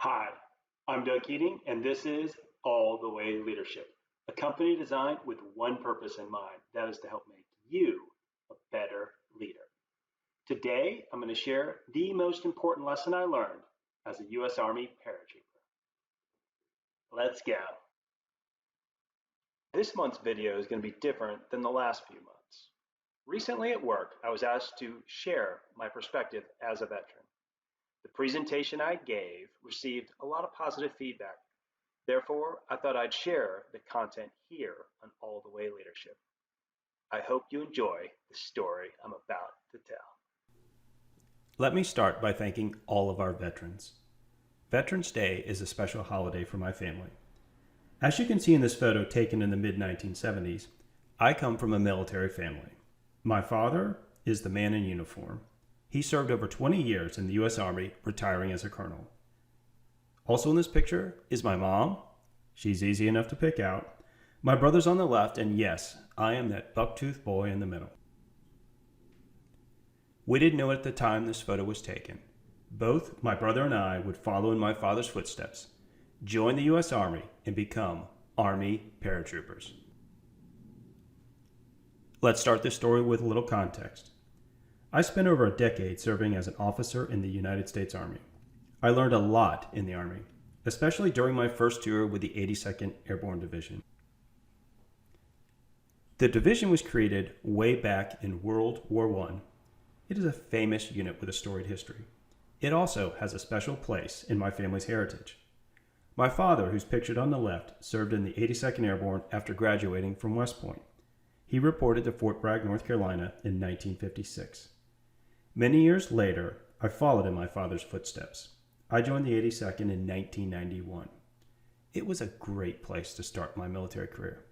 Hi, I'm Doug Keating, and this is All the Way Leadership, a company designed with one purpose in mind, that is to help make you a better leader. Today, I'm going to share the most important lesson I learned as a U.S. Army paratrooper. Let's go. This month's video is going to be different than the last few months. Recently at work, I was asked to share my perspective as a veteran. The presentation I gave received a lot of positive feedback. Therefore, I thought I'd share the content here on All the Way Leadership. I hope you enjoy the story I'm about to tell. Let me start by thanking all of our veterans. Veterans Day is a special holiday for my family. As you can see in this photo taken in the mid-1970s, I come from a military family. My father is the man in uniform. He served over 20 years in the U.S. Army, retiring as a colonel. Also in this picture is my mom. She's easy enough to pick out. My brother's on the left, and yes, I am that buck-toothed boy in the middle. We didn't know at the time this photo was taken. Both my brother and I would follow in my father's footsteps, join the U.S. Army, and become Army paratroopers. Let's start this story with a little context. I spent over a decade serving as an officer in the United States Army. I learned a lot in the Army, especially during my first tour with the 82nd Airborne Division. The division was created way back in World War I. It is a famous unit with a storied history. It also has a special place in my family's heritage. My father, who's pictured on the left, served in the 82nd Airborne after graduating from West Point. He reported to Fort Bragg, North Carolina in 1956. Many years later, I followed in my father's footsteps. I joined the 82nd in 1991. It was a great place to start my military career.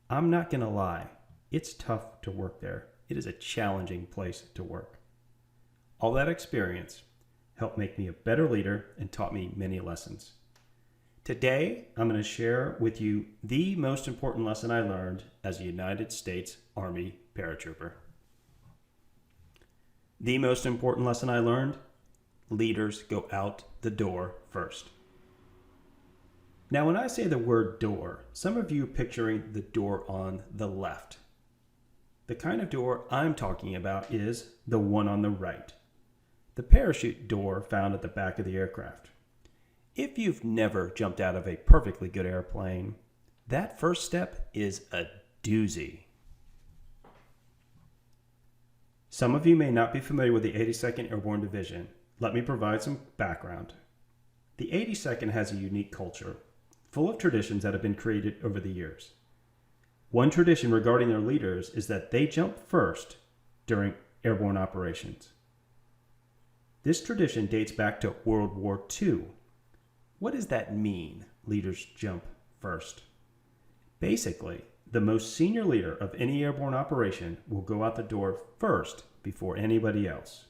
I'm not going to lie, it's tough to work there. It is a challenging place to work. All that experience helped make me a better leader and taught me many lessons. Today, I'm going to share with you the most important lesson I learned as a United States Army paratrooper. The most important lesson I learned: leaders go out the door first. Now, when I say the word door, some of you are picturing the door on the left. The kind of door I'm talking about is the one on the right, the parachute door found at the back of the aircraft. If you've never jumped out of a perfectly good airplane, that first step is a doozy. Some of you may not be familiar with the 82nd Airborne Division. Let me provide some background. The 82nd has a unique culture, full of traditions that have been created over the years. One tradition regarding their leaders is that they jump first during airborne operations. This tradition dates back to World War II. What does that mean, leaders jump first? Basically, the most senior leader of any airborne operation will go out the door first before anybody else.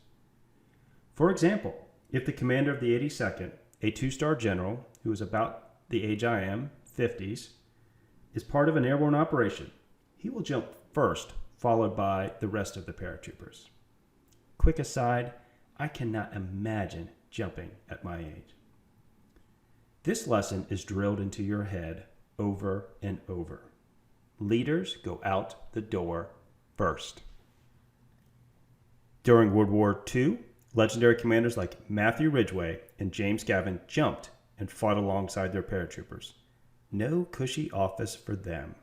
For example, if the commander of the 82nd, a two-star general who is about the age I am, 50s, is part of an airborne operation, he will jump first, followed by the rest of the paratroopers. Quick aside, I cannot imagine jumping at my age. This lesson is drilled into your head over and over. Leaders go out the door first. During World War II, legendary commanders like Matthew Ridgway and James Gavin jumped and fought alongside their paratroopers. No cushy office for them.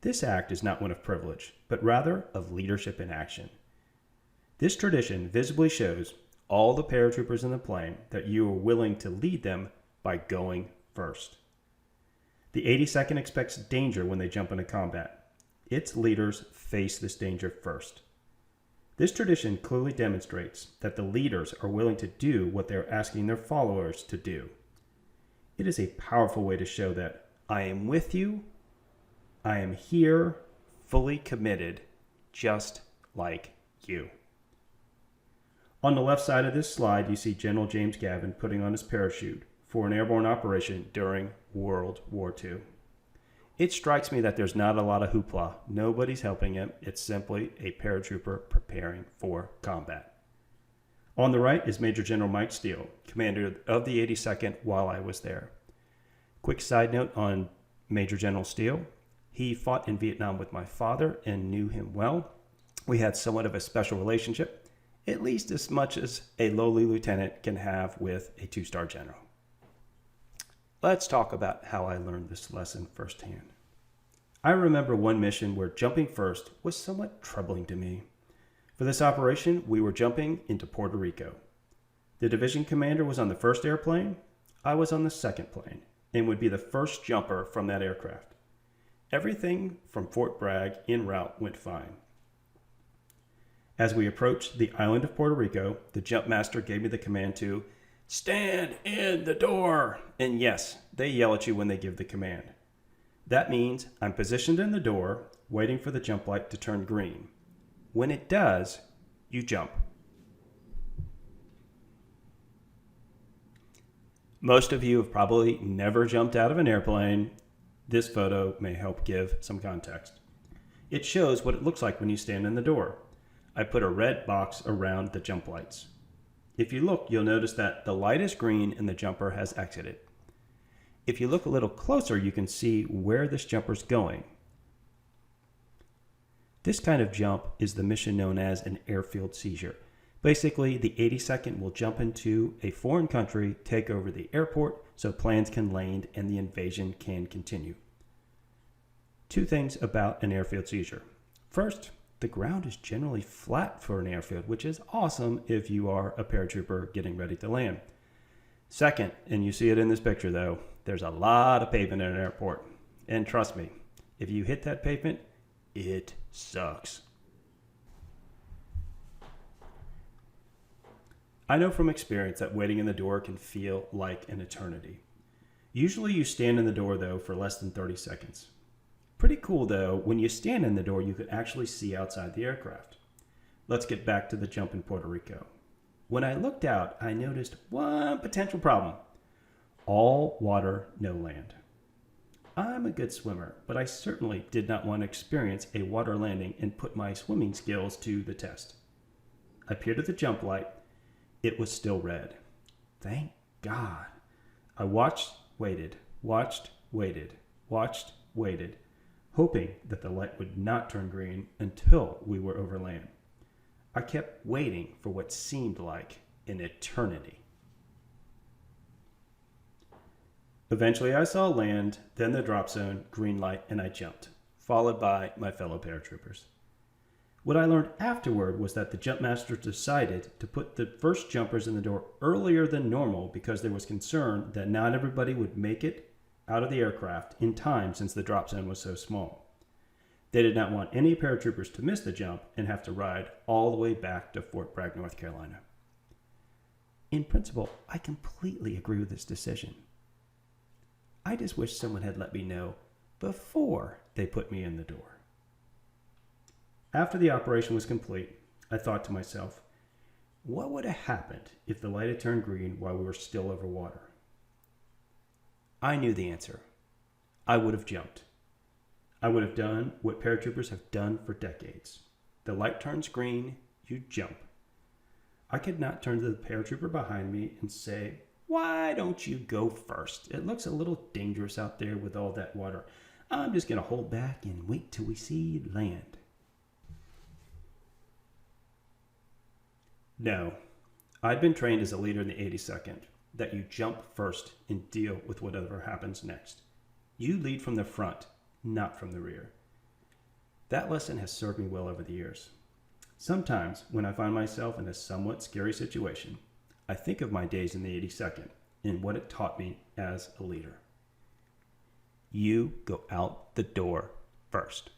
This act is not one of privilege, but rather of leadership in action. This tradition visibly shows all the paratroopers in the plane that you are willing to lead them by going first. The 82nd expects danger when they jump into combat. Its leaders face this danger first. This tradition clearly demonstrates that the leaders are willing to do what they are asking their followers to do. It is a powerful way to show that I am with you, I am here, fully committed, just like you. On the left side of this slide, you see General James Gavin putting on his parachute for an airborne operation during World War II. It strikes me that there's not a lot of hoopla. Nobody's helping him. It's simply a paratrooper preparing for combat. On the right is Major General Mike Steele, commander of the 82nd while I was there. Quick side note on Major General Steele. He fought in Vietnam with my father and knew him well. We had somewhat of a special relationship, at least as much as a lowly lieutenant can have with a 2-star general. Let's talk about how I learned this lesson firsthand. I remember one mission where jumping first was somewhat troubling to me. For this operation, we were jumping into Puerto Rico. The division commander was on the first airplane. I was on the second plane and would be the first jumper from that aircraft. Everything from Fort Bragg en route went fine. As we approached the island of Puerto Rico, the jump master gave me the command to stand in the door. And yes, they yell at you when they give the command. That means I'm positioned in the door, waiting for the jump light to turn green. When it does, you jump. Most of you have probably never jumped out of an airplane. This photo may help give some context. It shows what it looks like when you stand in the door. I put a red box around the jump lights. If you look, you'll notice that the light is green and the jumper has exited. If you look a little closer, you can see where this jumper's going. This kind of jump is the mission known as an airfield seizure. Basically, the 82nd will jump into a foreign country, take over the airport so planes can land and the invasion can continue. 2 things about an airfield seizure. First, the ground is generally flat for an airfield, which is awesome if you are a paratrooper getting ready to land. Second, and you see it in this picture though, there's a lot of pavement in an airport. And trust me, if you hit that pavement, it sucks. I know from experience that waiting in the door can feel like an eternity. Usually you stand in the door though for less than 30 seconds. Pretty cool though, when you stand in the door you can actually see outside the aircraft. Let's get back to the jump in Puerto Rico. When I looked out, I noticed one potential problem. All water, no land. I'm a good swimmer, but I certainly did not want to experience a water landing and put my swimming skills to the test. I peered at the jump light. It was still red. Thank God. I watched, waited, hoping that the light would not turn green until we were over land. I kept waiting for what seemed like an eternity. Eventually I saw land, then the drop zone, green light, and I jumped, followed by my fellow paratroopers. What I learned afterward was that the jump master decided to put the first jumpers in the door earlier than normal because there was concern that not everybody would make it out of the aircraft in time since the drop zone was so small. They did not want any paratroopers to miss the jump and have to ride all the way back to Fort Bragg, North Carolina. In principle, I completely agree with this decision. I just wish someone had let me know before they put me in the door. After the operation was complete, I thought to myself, what would have happened if the light had turned green while we were still over water? I knew the answer. I would have jumped. I would have done what paratroopers have done for decades. The light turns green, you jump. I could not turn to the paratrooper behind me and say, why don't you go first? It looks a little dangerous out there with all that water. I'm just going to hold back and wait till we see land. No, I'd been trained as a leader in the 82nd that you jump first and deal with whatever happens next. You lead from the front, not from the rear. That lesson has served me well over the years. Sometimes, when I find myself in a somewhat scary situation, I think of my days in the 82nd and what it taught me as a leader. You go out the door first.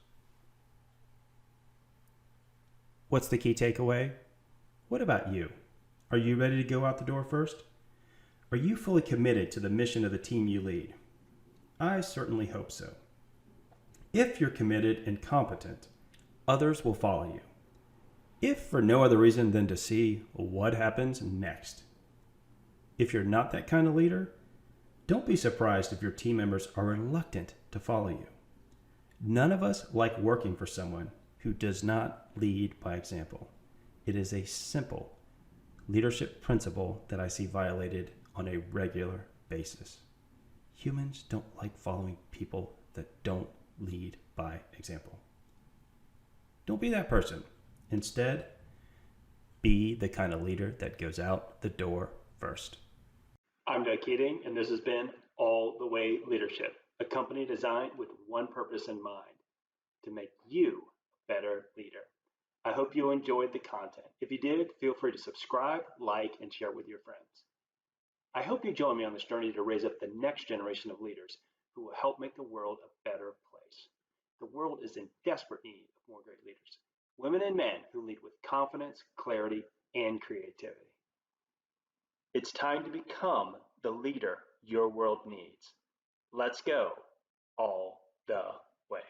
What's the key takeaway? What about you? Are you ready to go out the door first? Are you fully committed to the mission of the team you lead? I certainly hope so. If you're committed and competent, others will follow you. If for no other reason than to see what happens next. If you're not that kind of leader, don't be surprised if your team members are reluctant to follow you. None of us like working for someone who does not lead by example. It is a simple, leadership principle that I see violated on a regular basis. Humans don't like following people that don't lead by example. Don't be that person. Instead, be the kind of leader that goes out the door first. I'm Doug Keating, and this has been All the Way Leadership, a company designed with one purpose in mind: to make you a better leader. I hope you enjoyed the content. If you did, feel free to subscribe, like, and share with your friends. I hope you join me on this journey to raise up the next generation of leaders who will help make the world a better place. The world is in desperate need of more great leaders, women and men who lead with confidence, clarity, and creativity. It's time to become the leader your world needs. Let's go all the way.